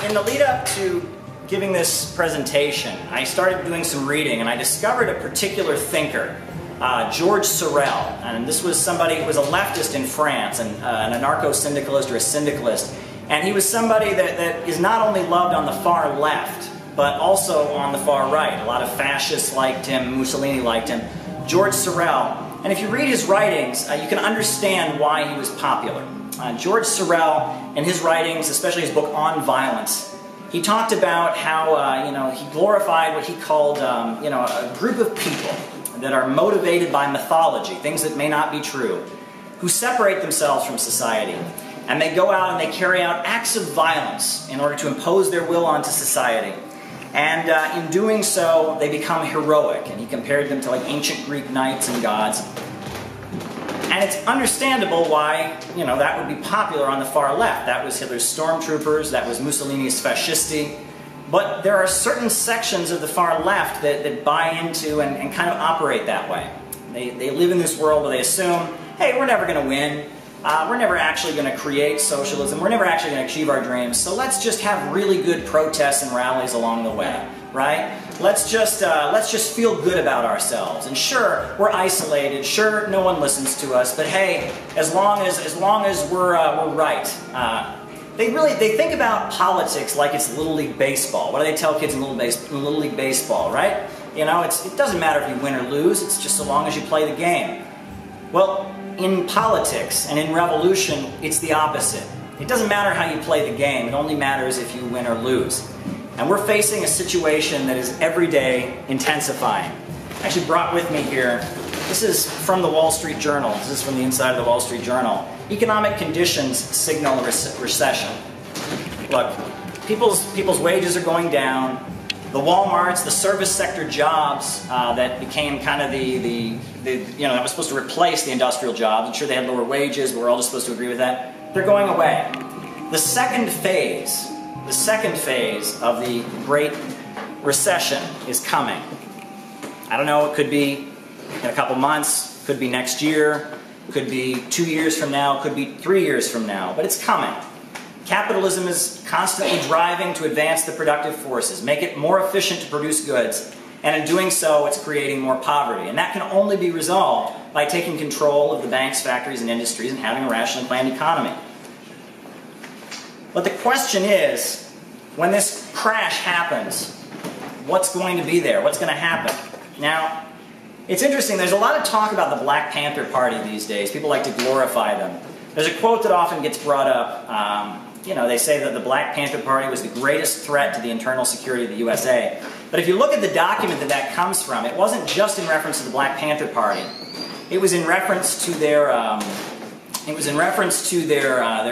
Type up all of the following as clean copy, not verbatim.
In the lead up to giving this presentation, I started doing some reading and I discovered a particular thinker, George Sorel. And this was somebody who was a leftist in France, and an anarcho-syndicalist or a syndicalist. And he was somebody that is not only loved on the far left, but also on the far right. A lot of fascists liked him, Mussolini liked him. George Sorel. And if you read his writings, you can understand why he was popular. George Sorel, in his writings, especially his book On Violence, he talked about how he glorified what he called a group of people that are motivated by mythology, things that may not be true, who separate themselves from society. And they go out and they carry out acts of violence in order to impose their will onto society. And in doing so, they become heroic. And he compared them to like ancient Greek knights and gods. And it's understandable why, that would be popular on the far left. That was Hitler's stormtroopers, that was Mussolini's fascisti. But there are certain sections of the far left that buy into and kind of operate that way. They live in this world where they assume, hey, we're never going to win. We're never actually going to create socialism. We're never actually going to achieve our dreams. So let's just have really good protests and rallies along the way, right? Let's just feel good about ourselves. And sure, we're isolated. Sure, no one listens to us. But hey, as long as we're right. They think about politics like it's Little League Baseball. What do they tell kids in Little League Baseball, right? It doesn't matter if you win or lose. It's just so long as you play the game. Well, in politics and in revolution, it's the opposite. It doesn't matter how you play the game. It only matters if you win or lose. And we're facing a situation that is every day intensifying. I actually brought with me here, this is from the Wall Street Journal. This is from the inside of the Wall Street Journal. Economic conditions signal recession. Look, people's wages are going down. The Walmarts, the service sector jobs that became kind of that was supposed to replace the industrial jobs. I'm sure they had lower wages, but we're all just supposed to agree with that. They're going away. The second phase of the Great Recession is coming. I don't know, it could be in a couple months, could be next year, could be 2 years from now, could be 3 years from now, but it's coming. Capitalism is constantly driving to advance the productive forces, make it more efficient to produce goods, and in doing so, it's creating more poverty. And that can only be resolved by taking control of the banks, factories, and industries and having a rationally planned economy. But the question is, when this crash happens, what's going to be there? What's going to happen? Now, it's interesting, there's a lot of talk about the Black Panther Party these days. People like to glorify them. There's a quote that often gets brought up. They say that the Black Panther Party was the greatest threat to the internal security of the USA. But if you look at the document that comes from, it wasn't just in reference to the Black Panther Party. It was in reference to their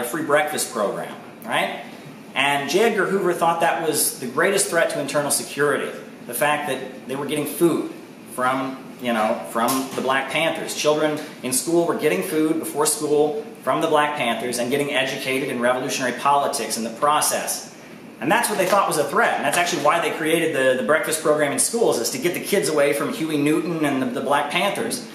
free breakfast program, right? And J. Edgar Hoover thought that was the greatest threat to internal security. The fact that they were getting food from the Black Panthers. Children in school were getting food before school from the Black Panthers and getting educated in revolutionary politics in the process. And that's what they thought was a threat. And that's actually why they created the breakfast program in schools, is to get the kids away from Huey Newton and the Black Panthers.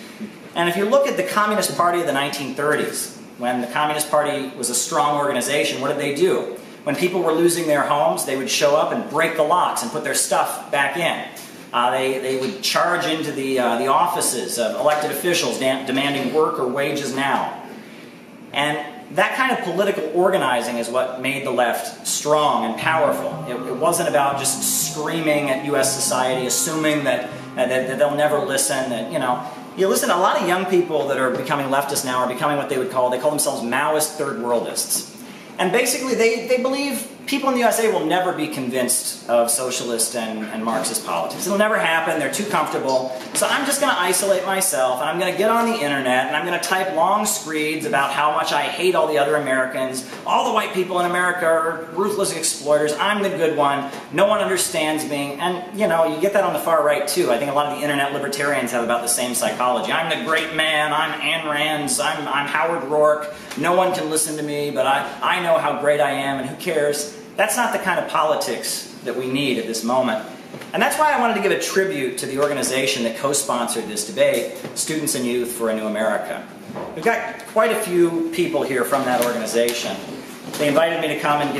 And if you look at the Communist Party of the 1930s, when the Communist Party was a strong organization, what did they do? When people were losing their homes, they would show up and break the locks and put their stuff back in. They would charge into the offices of elected officials demanding work or wages now. And that kind of political organizing is what made the left strong and powerful. It wasn't about just screaming at U.S. society, assuming that they'll never listen. You listen, a lot of young people that are becoming leftists now are becoming what they call themselves Maoist Third Worldism. And basically they believe people in the USA will never be convinced of socialist and Marxist politics. It'll never happen, they're too comfortable. So I'm just going to isolate myself, and I'm going to get on the internet, and I'm going to type long screeds about how much I hate all the other Americans. All the white people in America are ruthless exploiters. I'm the good one. No one understands me. And, you get that on the far right, too. I think a lot of the internet libertarians have about the same psychology. I'm the great man. I'm Ayn Rand's. I'm Howard Rourke. No one can listen to me, but I know how great I am, and who cares? That's not the kind of politics that we need at this moment. And that's why I wanted to give a tribute to the organization that co-sponsored this debate, Students and Youth for a New America. We've got quite a few people here from that organization. They invited me to come and give